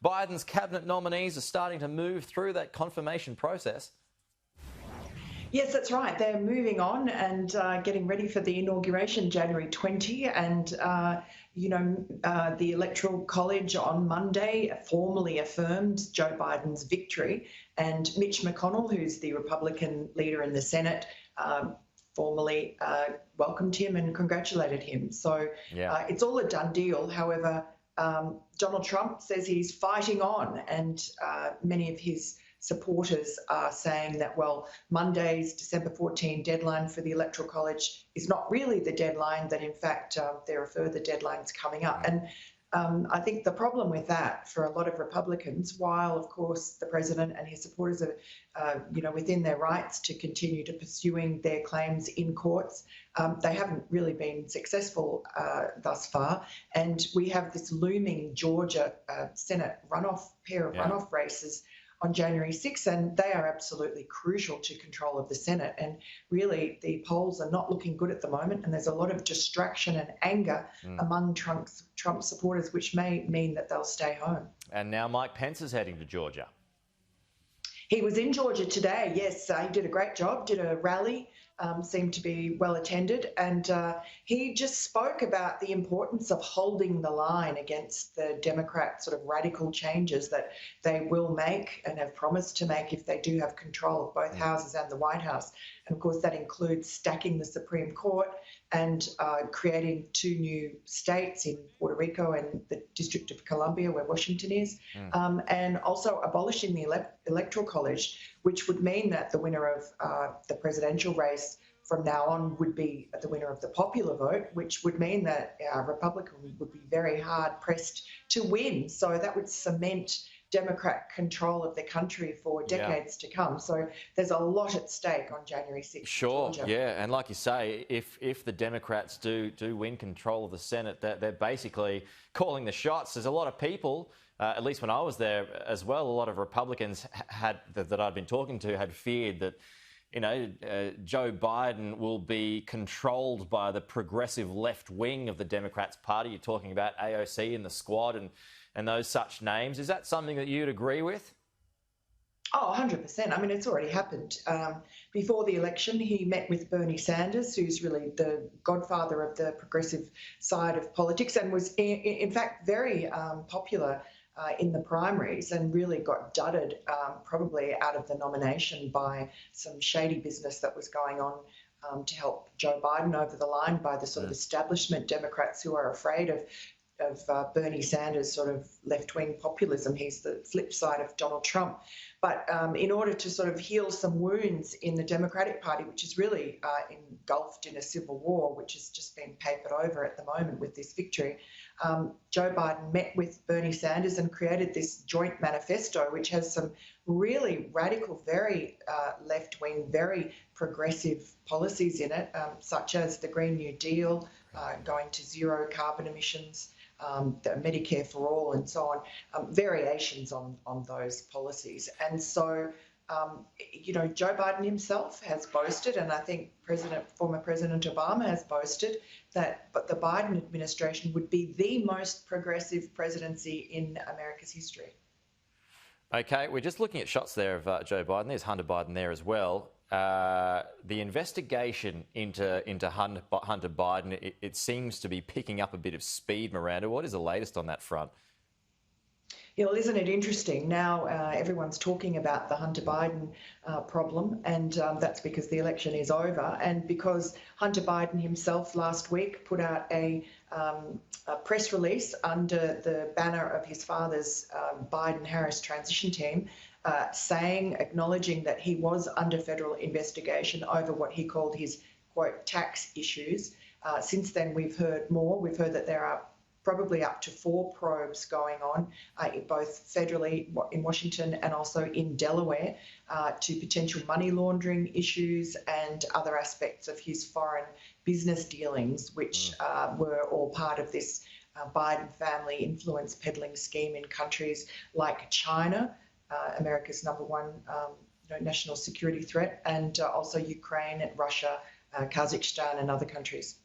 Biden's cabinet nominees are starting to move through that confirmation process. Yes, that's right. They're moving on and getting ready for the inauguration January 20. And, the Electoral College on Monday formally affirmed Joe Biden's victory. And Mitch McConnell, who's the Republican leader in the Senate, formally welcomed him and congratulated him. So it's all a done deal. However, Donald Trump says he's fighting on, and many of his supporters are saying that, well, Monday's December 14 deadline for the Electoral College is not really the deadline, that in fact there are further deadlines coming up. And I think the problem with that for a lot of Republicans, while of course the president and his supporters are, within their rights to continue to pursuing their claims in courts, they haven't really been successful thus far. And we have this looming Georgia Senate pair of runoff races on January 6th, and they are absolutely crucial to control of the Senate. And really, the polls are not looking good at the moment, and there's a lot of distraction and anger among Trump supporters, which may mean that they'll stay home. And now Mike Pence is heading to Georgia. He was in Georgia today, yes. He did a great job, did a rally, seemed to be well attended, and he just spoke about the importance of holding the line against the Democrat sort of radical changes that they will make and have promised to make if they do have control of both houses and the White House. And of course, that includes stacking the Supreme Court and creating 2 new states in Puerto Rico and the District of Columbia, where Washington is, and also abolishing the Electoral College, which would mean that the winner of the presidential race from now on would be the winner of the popular vote, which would mean that Republican would be very hard pressed to win. So that would cement Democrat control of the country for decades to come. So there's a lot at stake on January 6th. Sure, yeah, and like you say, if the Democrats do win control of the Senate, they're basically calling the shots. There's a lot of people, at least when I was there as well, a lot of Republicans that I'd been talking to had feared that Joe Biden will be controlled by the progressive left wing of the Democrats Party. You're talking about AOC and the Squad and those such names. Is that something that you'd agree with? Oh, 100%. I mean, it's already happened. Before the election, he met with Bernie Sanders, who's really the godfather of the progressive side of politics, and was, in fact, very popular in the primaries, and really got dudded probably out of the nomination by some shady business that was going on to help Joe Biden over the line by the sort of establishment Democrats who are afraid of Bernie Sanders' sort of left-wing populism. He's the flip side of Donald Trump. But in order to sort of heal some wounds in the Democratic Party, which is really engulfed in a civil war, which has just been papered over at the moment with this victory, Joe Biden met with Bernie Sanders and created this joint manifesto, which has some really radical, very left-wing, very progressive policies in it, such as the Green New Deal, going to zero carbon emissions, the Medicare for all, and so on, variations on those policies. And so, Joe Biden himself has boasted, and I think former President Obama has boasted, that the Biden administration would be the most progressive presidency in America's history. Okay, we're just looking at shots there of Joe Biden. There's Hunter Biden there as well. The investigation into Hunter Biden, it seems to be picking up a bit of speed, Miranda. What is the latest on that front? Yeah, well, isn't it interesting? Now everyone's talking about the Hunter Biden problem, and that's because the election is over, and because Hunter Biden himself last week put out a press release under the banner of his father's Biden-Harris transition team, acknowledging that he was under federal investigation over what he called his, quote, tax issues. Since then, we've heard more. We've heard that there are probably up to 4 probes going on, both federally in Washington and also in Delaware, to potential money laundering issues and other aspects of his foreign business dealings, which were all part of this Biden family influence peddling scheme in countries like China, America's #1 national security threat, and also Ukraine and Russia, Kazakhstan and other countries.